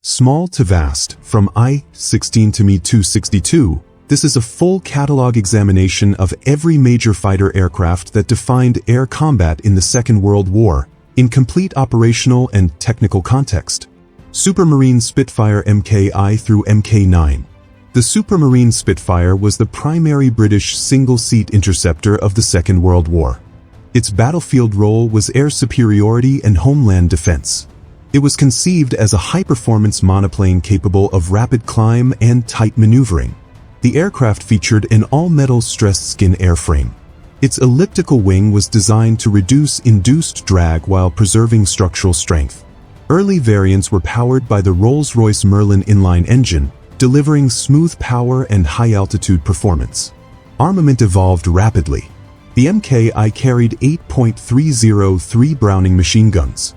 Small to Vast, from I-16 to Me-262, this is a full catalog examination of every major fighter aircraft that defined air combat in the Second World War, in complete operational and technical context. Supermarine Spitfire Mk-I through Mk-9. The Supermarine Spitfire was the primary British single-seat interceptor of the Second World War. Its battlefield role was air superiority and homeland defense. It was conceived as a high-performance monoplane capable of rapid climb and tight maneuvering. The aircraft featured an all-metal stressed skin airframe. Its elliptical wing was designed to reduce induced drag while preserving structural strength. Early variants were powered by the Rolls-Royce Merlin inline engine, delivering smooth power and high-altitude performance. Armament evolved rapidly. The Mk-I carried 8.303 Browning machine guns.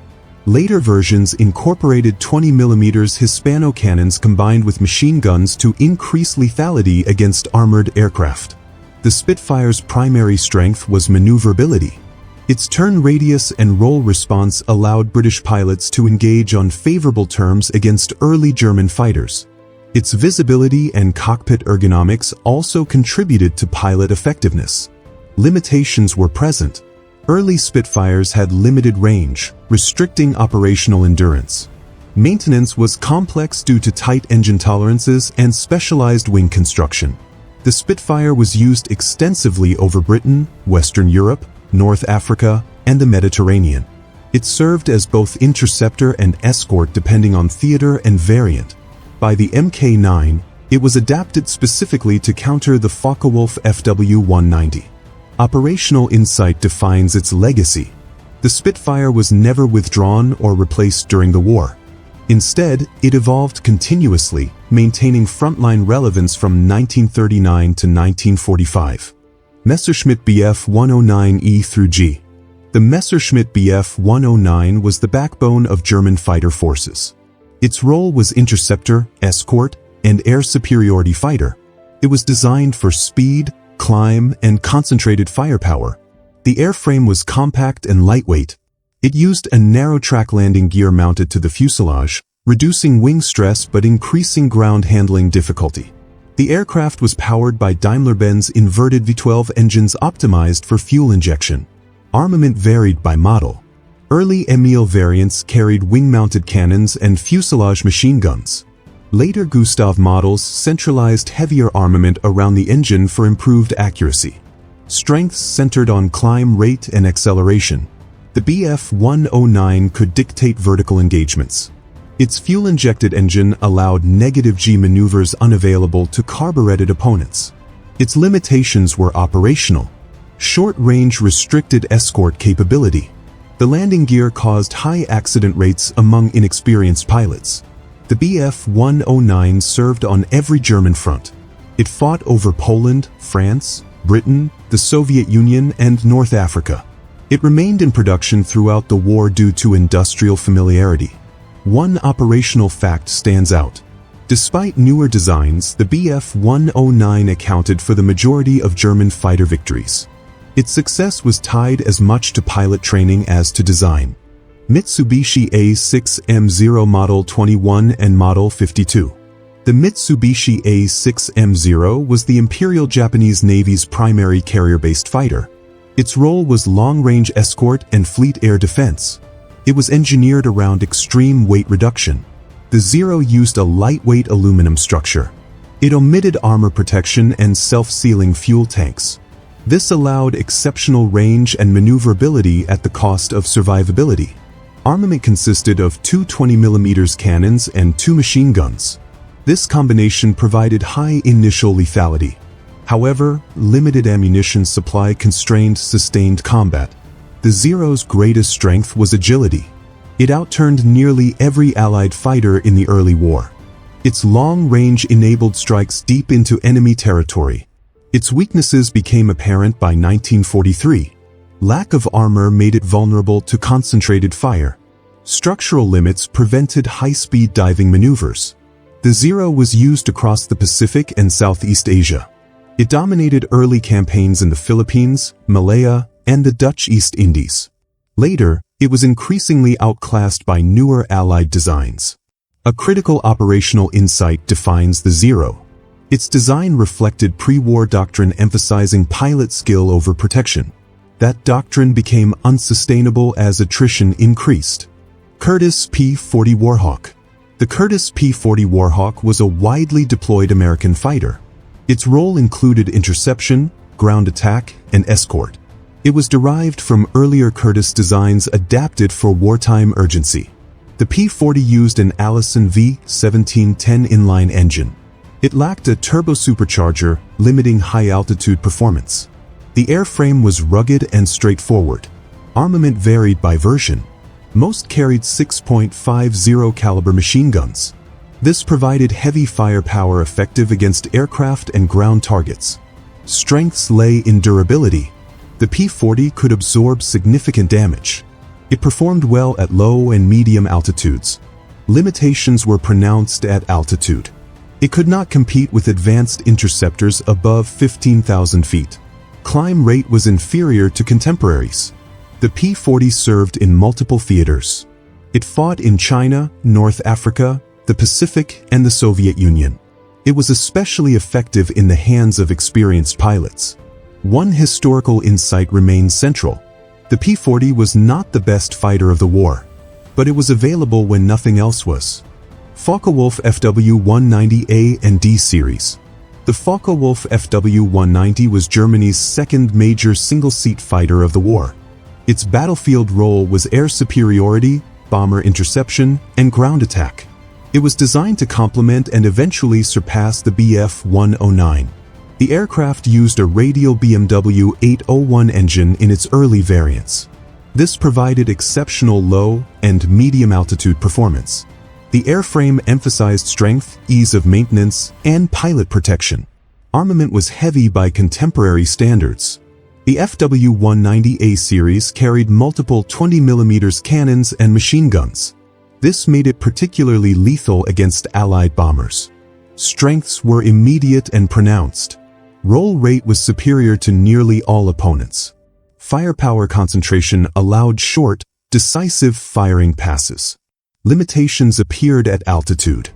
Later versions incorporated 20mm Hispano cannons combined with machine guns to increase lethality against armored aircraft. The Spitfire's primary strength was maneuverability. Its turn radius and roll response allowed British pilots to engage on favorable terms against early German fighters. Its visibility and cockpit ergonomics also contributed to pilot effectiveness. Limitations were present. Early Spitfires had limited range, restricting operational endurance. Maintenance was complex due to tight engine tolerances and specialized wing construction. The Spitfire was used extensively over Britain, Western Europe, North Africa, and the Mediterranean. It served as both interceptor and escort depending on theater and variant. By the Mk-9, it was adapted specifically to counter the Focke-Wulf FW-190. Operational insight defines its legacy. The Spitfire was never withdrawn or replaced during the war. Instead, it evolved continuously, maintaining frontline relevance from 1939 to 1945. Messerschmitt Bf 109E through G. The Messerschmitt Bf 109 was the backbone of German fighter forces. Its role was interceptor, escort, and air superiority fighter. It was designed for speed, climb, and concentrated firepower. The airframe was compact and lightweight. It used a narrow-track landing gear mounted to the fuselage, reducing wing stress but increasing ground handling difficulty. The aircraft was powered by Daimler-Benz inverted V12 engines optimized for fuel injection. Armament varied by model. Early Emil variants carried wing-mounted cannons and fuselage machine guns. Later Gustav models centralized heavier armament around the engine for improved accuracy. Strengths centered on climb rate and acceleration. The Bf 109 could dictate vertical engagements. Its fuel-injected engine allowed negative G maneuvers unavailable to carbureted opponents. Its limitations were operational. Short-range restricted escort capability. The landing gear caused high accident rates among inexperienced pilots. The Bf 109 served on every German front. It fought over Poland, France, Britain, the Soviet Union, and North Africa. It remained in production throughout the war due to industrial familiarity. One operational fact stands out. Despite newer designs, the Bf 109 accounted for the majority of German fighter victories. Its success was tied as much to pilot training as to design. Mitsubishi A6M0 Model 21 and Model 52. The Mitsubishi A6M0 was the Imperial Japanese Navy's primary carrier-based fighter. Its role was long-range escort and fleet air defense. It was engineered around extreme weight reduction. The Zero used a lightweight aluminum structure. It omitted armor protection and self-sealing fuel tanks. This allowed exceptional range and maneuverability at the cost of survivability. Armament consisted of two 20mm cannons and two machine guns. This combination provided high initial lethality. However, limited ammunition supply constrained sustained combat. The Zero's greatest strength was agility. It outturned nearly every Allied fighter in the early war. Its long range enabled strikes deep into enemy territory. Its weaknesses became apparent by 1943. Lack of armor made it vulnerable to concentrated fire. Structural limits prevented high-speed diving maneuvers. The Zero was used across the Pacific and Southeast Asia. It dominated early campaigns in the Philippines, Malaya, and the Dutch East Indies. Later, it was increasingly outclassed by newer Allied designs. A critical operational insight defines the Zero. Its design reflected pre-war doctrine emphasizing pilot skill over protection. That doctrine became unsustainable as attrition increased. Curtiss P-40 Warhawk. The Curtiss P-40 Warhawk was a widely deployed American fighter. Its role included interception, ground attack, and escort. It was derived from earlier Curtiss designs adapted for wartime urgency. The P-40 used an Allison V1710 inline engine. It lacked a turbo-supercharger, limiting high-altitude performance. The airframe was rugged and straightforward. Armament varied by version. Most carried 6.50 caliber machine guns. This provided heavy firepower effective against aircraft and ground targets. Strengths lay in durability. The P-40 could absorb significant damage. It performed well at low and medium altitudes. Limitations were pronounced at altitude. It could not compete with advanced interceptors above 15,000 feet. Climb rate was inferior to contemporaries. The P-40 served in multiple theaters. It fought in China, North Africa, the Pacific, and the Soviet Union. It was especially effective in the hands of experienced pilots. One historical insight remains central. The P-40 was not the best fighter of the war, but it was available when nothing else was. Focke-Wulf FW-190A and D series. The Focke-Wulf FW-190 was Germany's second major single-seat fighter of the war. Its battlefield role was air superiority, bomber interception, and ground attack. It was designed to complement and eventually surpass the Bf-109. The aircraft used a radial BMW 801 engine in its early variants. This provided exceptional low and medium altitude performance. The airframe emphasized strength, ease of maintenance, and pilot protection. Armament was heavy by contemporary standards. The FW-190A series carried multiple 20mm cannons and machine guns. This made it particularly lethal against Allied bombers. Strengths were immediate and pronounced. Roll rate was superior to nearly all opponents. Firepower concentration allowed short, decisive firing passes. Limitations appeared at altitude.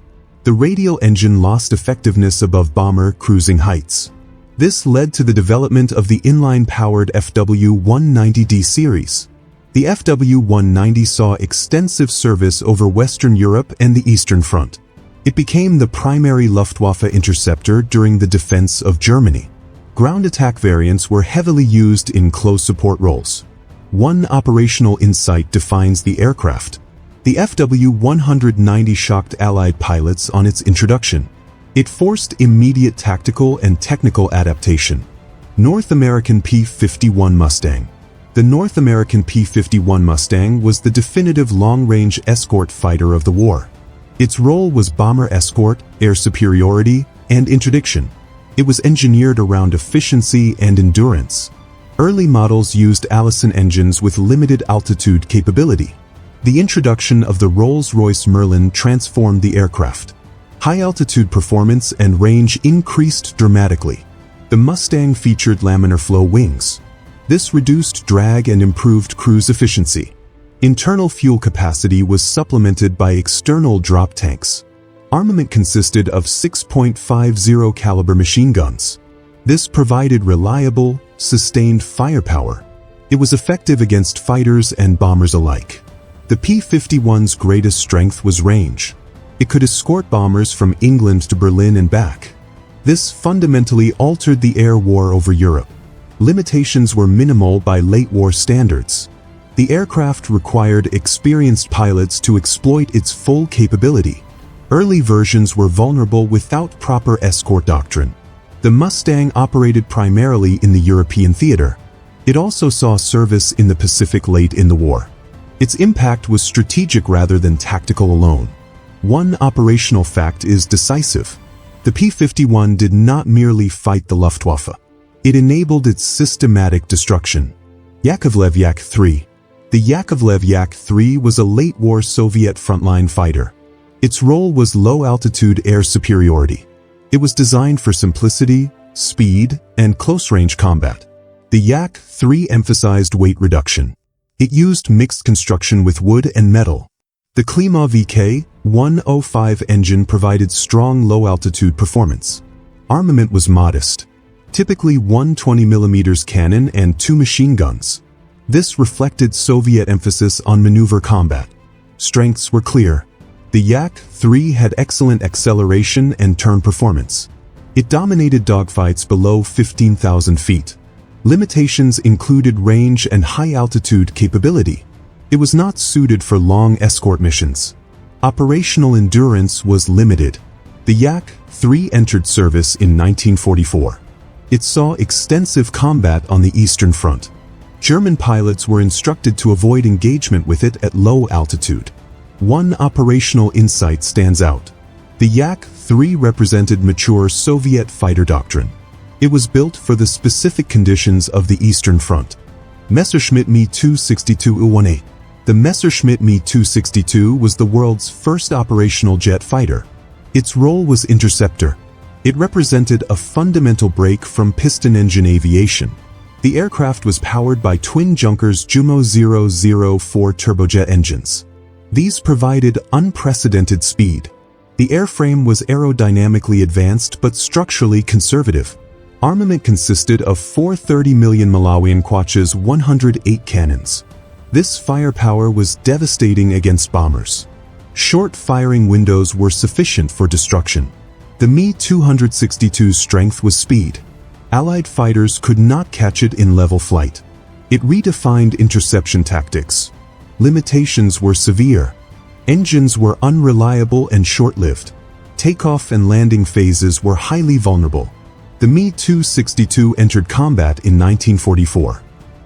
The radial engine lost effectiveness above bomber cruising heights. This led to the development of the inline-powered FW-190D series. The FW-190 saw extensive service over Western Europe and the Eastern Front. It became the primary Luftwaffe interceptor during the defense of Germany. Ground attack variants were heavily used in close support roles. One operational insight defines the aircraft. The FW-190 shocked Allied pilots on its introduction. It forced immediate tactical and technical adaptation. North American P-51 Mustang. The North American P-51 Mustang was the definitive long-range escort fighter of the war. Its role was bomber escort, air superiority, and interdiction. It was engineered around efficiency and endurance. Early models used Allison engines with limited altitude capability. The introduction of the Rolls-Royce Merlin transformed the aircraft. High-altitude performance and range increased dramatically. The Mustang featured laminar flow wings. This reduced drag and improved cruise efficiency. Internal fuel capacity was supplemented by external drop tanks. Armament consisted of 6.50 caliber machine guns. This provided reliable, sustained firepower. It was effective against fighters and bombers alike. The P-51's greatest strength was range. It could escort bombers from England to Berlin and back. This fundamentally altered the air war over Europe. Limitations were minimal by late war standards. The aircraft required experienced pilots to exploit its full capability. Early versions were vulnerable without proper escort doctrine. The Mustang operated primarily in the European theater. It also saw service in the Pacific late in the war. Its impact was strategic rather than tactical alone. One operational fact is decisive. The P-51 did not merely fight the Luftwaffe. It enabled its systematic destruction. Yakovlev Yak-3. The Yakovlev Yak-3 was a late-war Soviet frontline fighter. Its role was low-altitude air superiority. It was designed for simplicity, speed, and close-range combat. The Yak-3 emphasized weight reduction. It used mixed construction with wood and metal. The Klima VK-105 engine provided strong low-altitude performance. Armament was modest, typically one 20mm cannon and 2 machine guns. This reflected Soviet emphasis on maneuver combat. Strengths were clear. The Yak-3 had excellent acceleration and turn performance. It dominated dogfights below 15,000 feet. Limitations included range and high-altitude capability. It was not suited for long escort missions. Operational endurance was limited. The Yak-3 entered service in 1944. It saw extensive combat on the Eastern Front. German pilots were instructed to avoid engagement with it at low altitude. One operational insight stands out. The Yak-3 represented mature Soviet fighter doctrine. It was built for the specific conditions of the Eastern Front. Messerschmitt Me-262U-18. The Messerschmitt Me-262 was the world's first operational jet fighter. Its role was interceptor. It represented a fundamental break from piston engine aviation. The aircraft was powered by twin Junkers Jumo 004 turbojet engines. These provided unprecedented speed. The airframe was aerodynamically advanced but structurally conservative. Armament consisted of 430 million Malawian kwacha's 108 cannons. This firepower was devastating against bombers. Short firing windows were sufficient for destruction. The Me-262's strength was speed. Allied fighters could not catch it in level flight. It redefined interception tactics. Limitations were severe. Engines were unreliable and short-lived. Takeoff and landing phases were highly vulnerable. The Me-262 entered combat in 1944.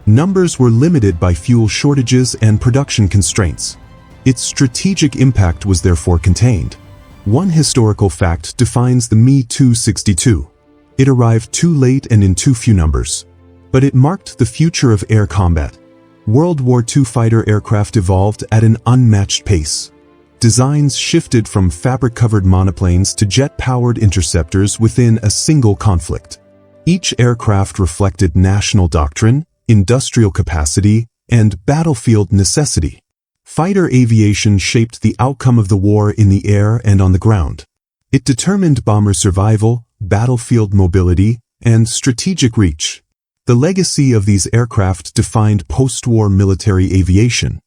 Numbers were limited by fuel shortages and production constraints. Its strategic impact was therefore contained. One historical fact defines the Me-262. It arrived too late and in too few numbers. But it marked the future of air combat. World War II fighter aircraft evolved at an unmatched pace. Designs shifted from fabric-covered monoplanes to jet-powered interceptors within a single conflict. Each aircraft reflected national doctrine, industrial capacity, and battlefield necessity. Fighter aviation shaped the outcome of the war in the air and on the ground. It determined bomber survival, battlefield mobility, and strategic reach. The legacy of these aircraft defined post-war military aviation.